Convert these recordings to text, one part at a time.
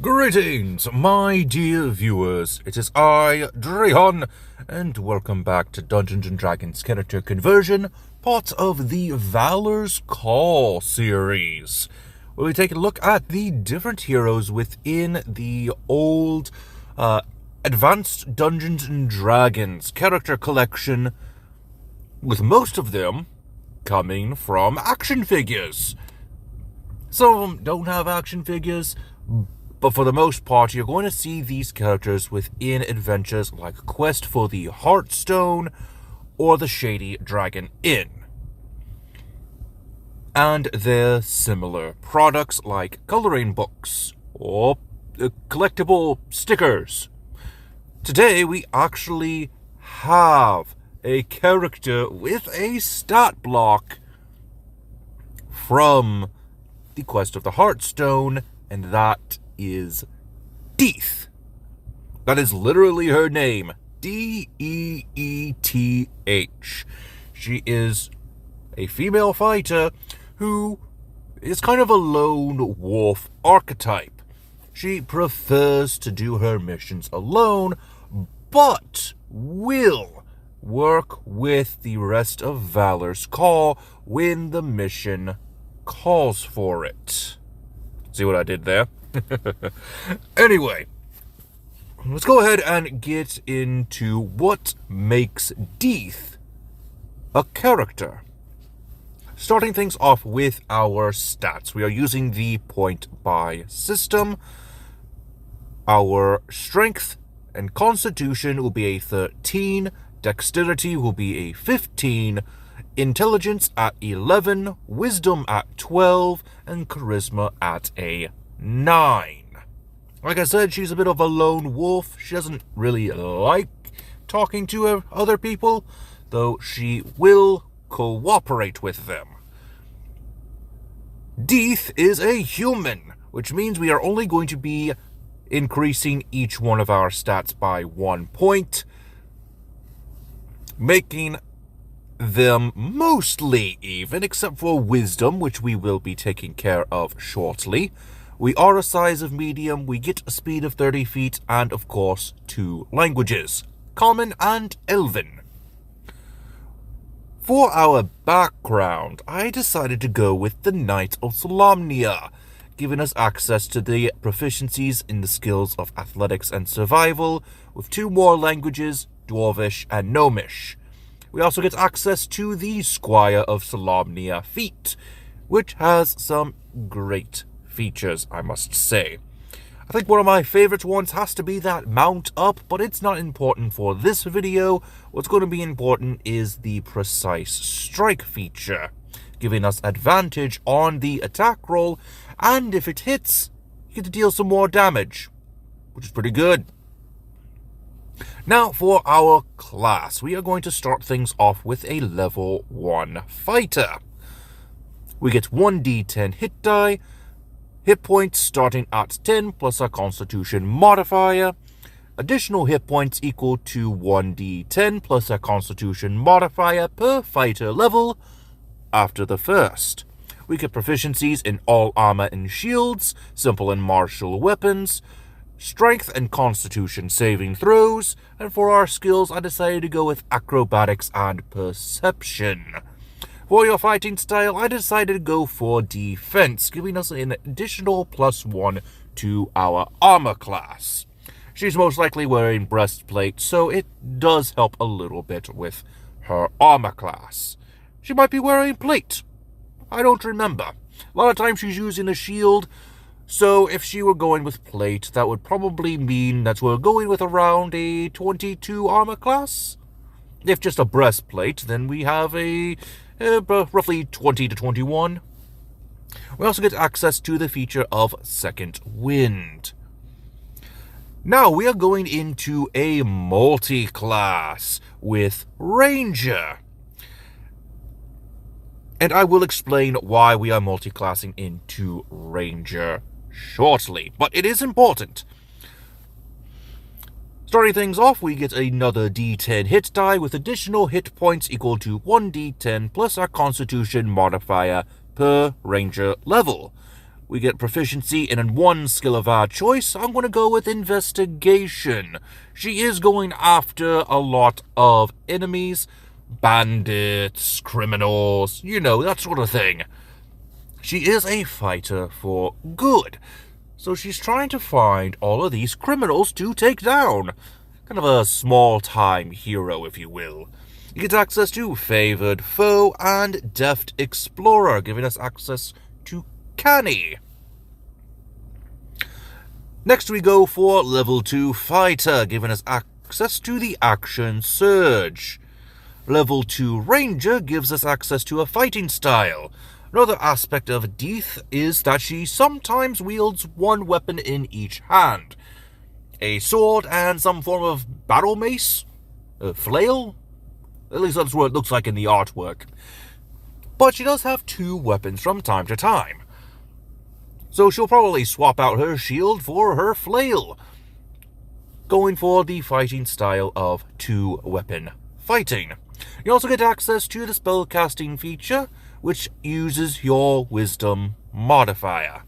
Greetings, my dear viewers. It is I, Dreon, and welcome back to Dungeons & Dragons Character Conversion, part of the Valor's Call series, where we take a look at the different heroes within the old Advanced Dungeons & Dragons character collection, with most of them coming from action figures. Some of them don't have action figures, but for the most part, you're going to see these characters within adventures like Quest for the Heartstone or the Shady Dragon Inn. And they're similar products like coloring books or collectible stickers. Today, we actually have a character with a stat block from the Quest of the Heartstone, and that is Deeth. That is literally her name. Deeth. She is a female fighter who is kind of a lone wolf archetype. She prefers to do her missions alone, but will work with the rest of Valor's Call when the mission calls for it. See what I did there? Anyway, let's go ahead and get into what makes Deeth a character. Starting things off with our stats. We are using the point buy system. Our strength and constitution will be a 13, dexterity will be a 15, intelligence at 11, wisdom at 12, and charisma at a 9. Like I said, she's a bit of a lone wolf. She doesn't really like talking to other people, though she will cooperate with them. Deeth is a human, which means we are only going to be increasing each one of our stats by 1 point, making them mostly even, except for wisdom, which we will be taking care of shortly. We are a size of medium, we get a speed of 30 feet, and of course 2 languages, Common and Elven. For our background, I decided to go with the Knight of Solamnia, giving us access to the proficiencies in the skills of athletics and survival, with 2 more languages, Dwarvish and Gnomish. We also get access to the Squire of Solamnia feat, which has some great features, I must say. I think one of my favorite ones has to be that mount up, but it's not important for this video. What's going to be important is the precise strike feature, giving us advantage on the attack roll, and if it hits, you get to deal some more damage, which is pretty good. Now for our class, we are going to start things off with a level 1 fighter. We get 1d10 hit die, hit points starting at 10 plus our constitution modifier, additional hit points equal to 1d10 plus our constitution modifier per fighter level after the first. We get proficiencies in all armor and shields, simple and martial weapons, strength and constitution saving throws, and for our skills I decided to go with acrobatics and perception. For your fighting style, I decided to go for defense, giving us an additional +1 to our armor class. She's most likely wearing breastplate, so it does help a little bit with her armor class. She might be wearing plate. I don't remember. A lot of times she's using a shield, so if she were going with plate, that would probably mean that we're going with around a 22 armor class. If just a breastplate, then we have a roughly 20 to 21. We also get access to the feature of Second Wind. Now we are going into a multi-class with Ranger. And I will explain why we are multi-classing into Ranger shortly, but it is important. Starting things off, we get another d10 hit die with additional hit points equal to 1d10 plus our constitution modifier per ranger level. We get proficiency in one skill of our choice. I'm going to go with investigation. She is going after a lot of enemies, bandits, criminals, that sort of thing. She is a fighter for good. So she's trying to find all of these criminals to take down. Kind of a small-time hero, if you will. You get access to Favored Foe and Deft Explorer, giving us access to Canny. Next we go for Level 2 Fighter, giving us access to the Action Surge. Level 2 Ranger gives us access to a fighting style. Another aspect of Deeth is that she sometimes wields one weapon in each hand. A sword and some form of battle mace? A flail? At least that's what it looks like in the artwork. But she does have two weapons from time to time. So she'll probably swap out her shield for her flail, going for the fighting style of two-weapon fighting. You also get access to the spellcasting feature, which uses your wisdom modifier.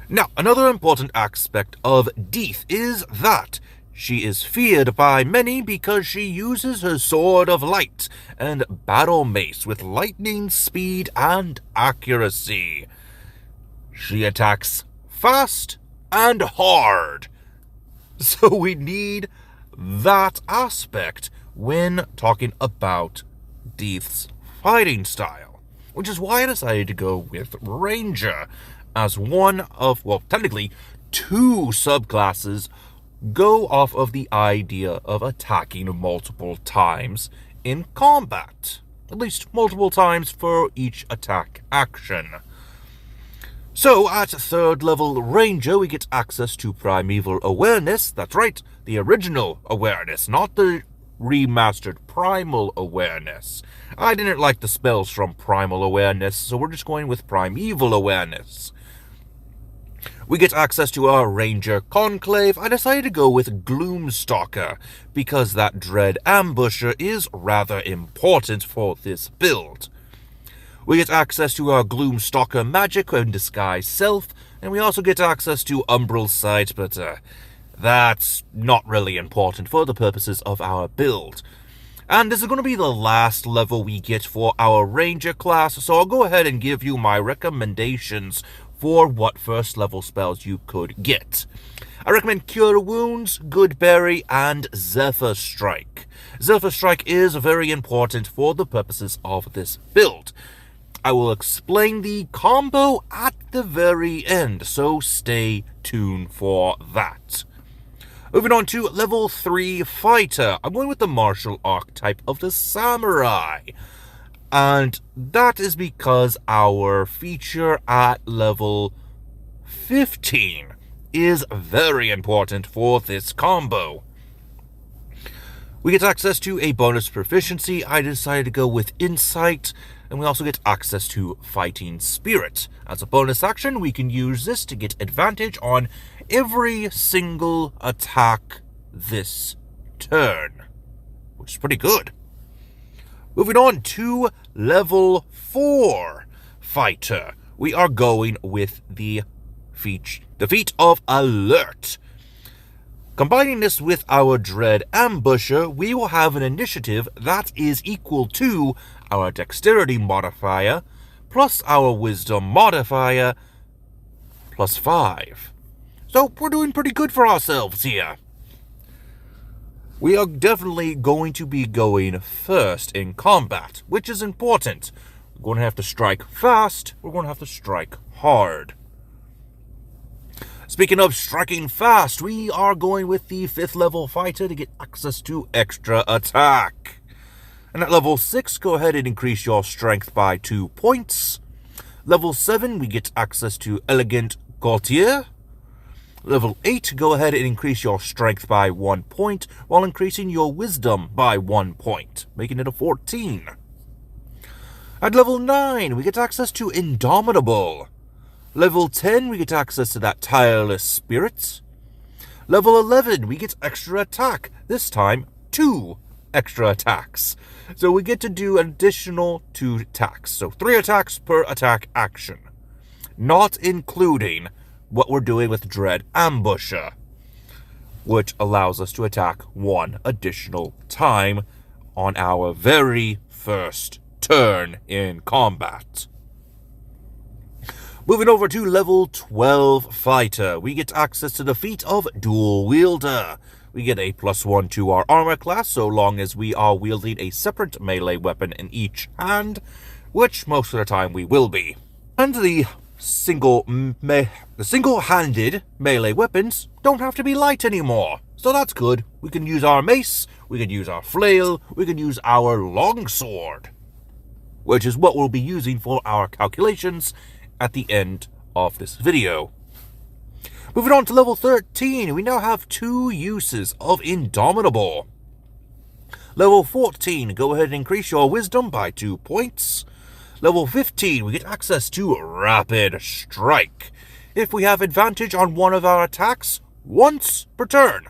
Now, another important aspect of Deeth is that she is feared by many because she uses her Sword of Light and battle mace with lightning speed and accuracy. She attacks fast and hard. So we need that aspect when talking about Deeth's fighting style, which is why I decided to go with Ranger as one of, well, technically two subclasses go off of the idea of attacking multiple times in combat. At least multiple times for each attack action. So, at 3rd level Ranger, we get access to Primeval Awareness. That's right, the original awareness, not the remastered Primal Awareness. I didn't like the spells from Primal Awareness, so we're just going with Primeval Awareness. We get access to our Ranger Conclave. I decided to go with Gloomstalker, because that Dread Ambusher is rather important for this build. We get access to our Gloomstalker magic and disguise self, and we also get access to Umbral Sight, but that's not really important for the purposes of our build. And this is going to be the last level we get for our Ranger class, so I'll go ahead and give you my recommendations for what first level spells you could get. I recommend Cure Wounds, Goodberry, and Zephyr Strike. Zephyr Strike is very important for the purposes of this build. I will explain the combo at the very end, so stay tuned for that. Moving on to level 3 Fighter. I'm going with the martial archetype of the Samurai. And that is because our feature at level 15 is very important for this combo. We get access to a bonus proficiency. I decided to go with Insight, and we also get access to Fighting Spirit. As a bonus action, we can use this to get advantage on every single attack this turn, which is pretty good. Moving on to level 4 Fighter. We are going with the feat of Alert. Combining this with our Dread Ambusher, we will have an initiative that is equal to our Dexterity modifier, plus our Wisdom modifier, plus 5. So we're doing pretty good for ourselves here. We are definitely going to be going first in combat, which is important. We're going to have to strike fast, we're going to have to strike hard. Speaking of striking fast, we are going with the 5th level Fighter to get access to extra attack. And at level 6, go ahead and increase your strength by 2 points. Level 7, we get access to Elegant Gaultier. Level 8, go ahead and increase your strength by 1 point, while increasing your wisdom by 1 point, making it a 14. At level 9, we get access to Indomitable. Level 10, we get access to that Tireless Spirit. Level 11, we get extra attack. This time, 2 extra attacks. So we get to do an additional 2 attacks. So 3 attacks per attack action. not including what we're doing with Dread Ambusher, which allows us to attack one additional time on our very first turn in combat. Moving over to level 12 Fighter, we get access to the feat of Dual Wielder. We get a +1 to our armor class so long as we are wielding a separate melee weapon in each hand, which most of the time we will be. And the single-handed melee weapons don't have to be light anymore, so that's good. We can use our mace, we can use our flail, we can use our longsword, which is what we'll be using for our calculations at the end of this video. Moving on to level 13, we now have 2 uses of Indomitable. Level 14, go ahead and increase your wisdom by 2 points. Level 15, we get access to Rapid Strike. If we have advantage on one of our attacks once per turn,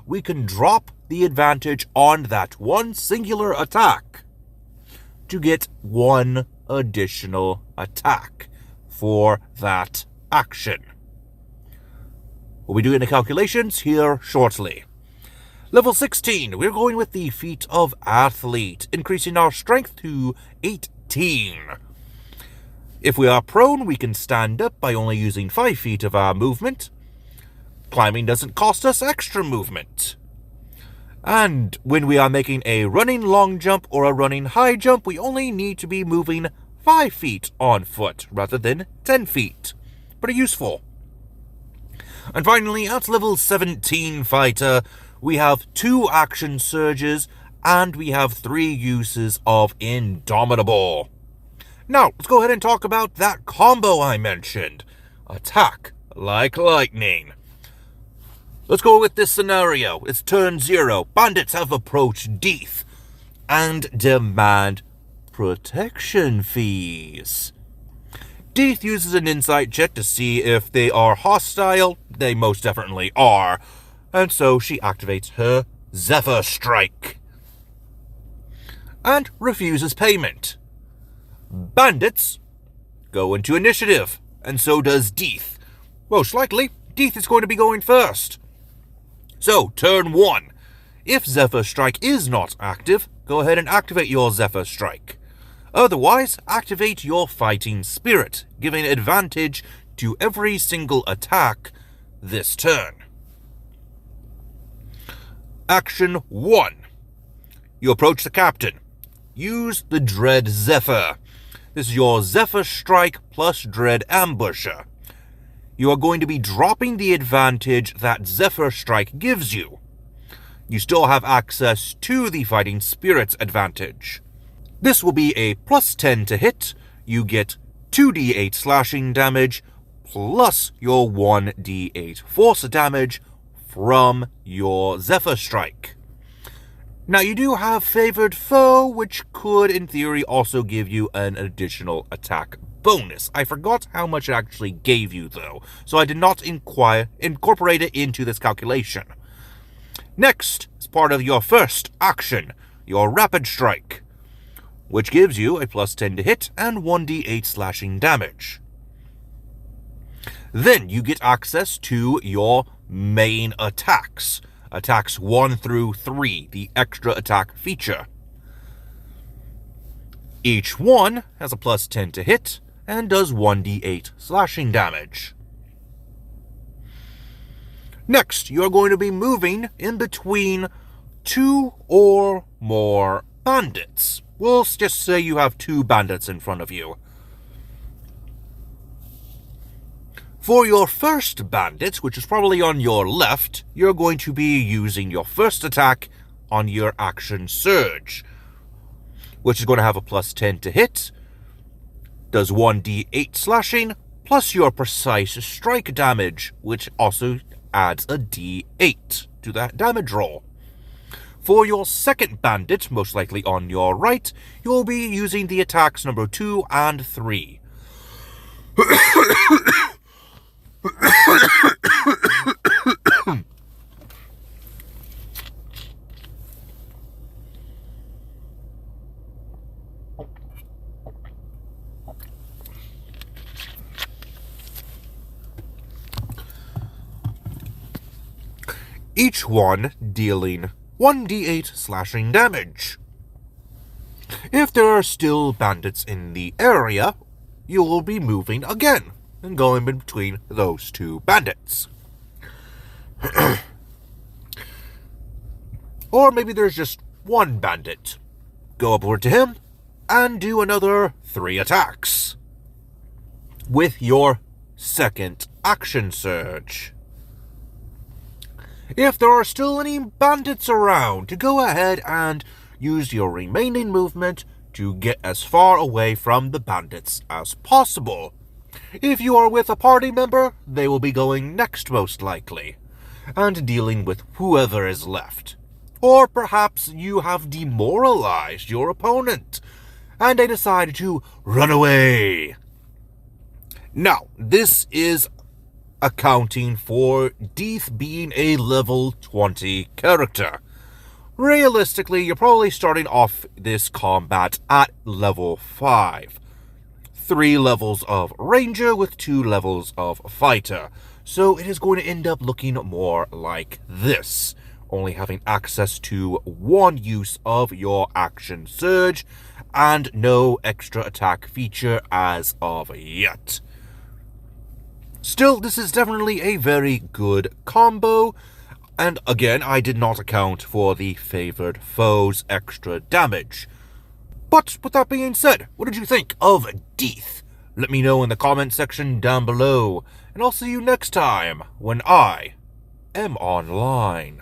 we can drop the advantage on that one singular attack to get one additional attack for that action. We'll be doing the calculations here shortly. Level 16, we're going with the feat of Athlete, increasing our strength to 18. If we are prone, we can stand up by only using 5 feet of our movement. Climbing doesn't cost us extra movement. And when we are making a running long jump or a running high jump, we only need to be moving 5 feet on foot rather than 10 feet. Pretty useful. And finally, at level 17 Fighter, we have 2 action surges and we have 3 uses of Indomitable. Now, let's go ahead and talk about that combo I mentioned. Attack like lightning. Let's go with this scenario. It's turn 0. Bandits have approached Deeth and demand protection fees. Deeth uses an insight check to see if they are hostile. They most definitely are. And so she activates her Zephyr Strike and refuses payment. Bandits go into initiative, and so does Deeth. Most likely, Deeth is going to be going first. So, turn 1. If Zephyr Strike is not active, go ahead and activate your Zephyr Strike. Otherwise, activate your Fighting Spirit, giving advantage to every single attack this turn. Action 1. You approach the captain. Use the Dread Zephyr. This is your Zephyr Strike plus Dread Ambusher. You are going to be dropping the advantage that Zephyr Strike gives you. You still have access to the Fighting Spirit's advantage. This will be a +10 to hit. You get 2d8 slashing damage plus your 1d8 force damage from your Zephyr Strike. Now, you do have Favored Foe, which could, in theory, also give you an additional attack bonus. I forgot how much it actually gave you, though, so I did not incorporate it into this calculation. Next, as part of your first action, your Rapid Strike, which gives you a +10 to hit and 1d8 slashing damage. Then you get access to your main attacks. Attacks 1 through 3, the extra attack feature. Each one has a +10 to hit and does 1d8 slashing damage. Next, you are going to be moving in between 2 or more bandits. We'll just say you have 2 bandits in front of you. For your first bandit, which is probably on your left, you're going to be using your first attack on your action surge, which is going to have a +10 to hit, does 1d8 slashing, plus your precise strike damage, which also adds a d8 to that damage roll. For your second bandit, most likely on your right, you'll be using the attacks number 2 and 3. each one dealing 1d8 slashing damage. If there are still bandits in the area, you will be moving again and going between those two bandits. Or maybe there's just one bandit. Go upward to him and do another 3 attacks with your second action surge. If there are still any bandits around, to go ahead and use your remaining movement to get as far away from the bandits as possible. If you are with a party member, they will be going next most likely, and dealing with whoever is left. Or perhaps you have demoralized your opponent, and they decide to run away. Now, this is accounting for Deeth being a level 20 character. Realistically, you're probably starting off this combat at level 5. 3 levels of Ranger with 2 levels of Fighter. So it is going to end up looking more like this, only having access to 1 use of your action surge and no extra attack feature as of yet. Still, this is definitely a very good combo, and again, I did not account for the favored foe's extra damage. But with that being said, what did you think of Deeth? Let me know in the comment section down below, and I'll see you next time when I am online.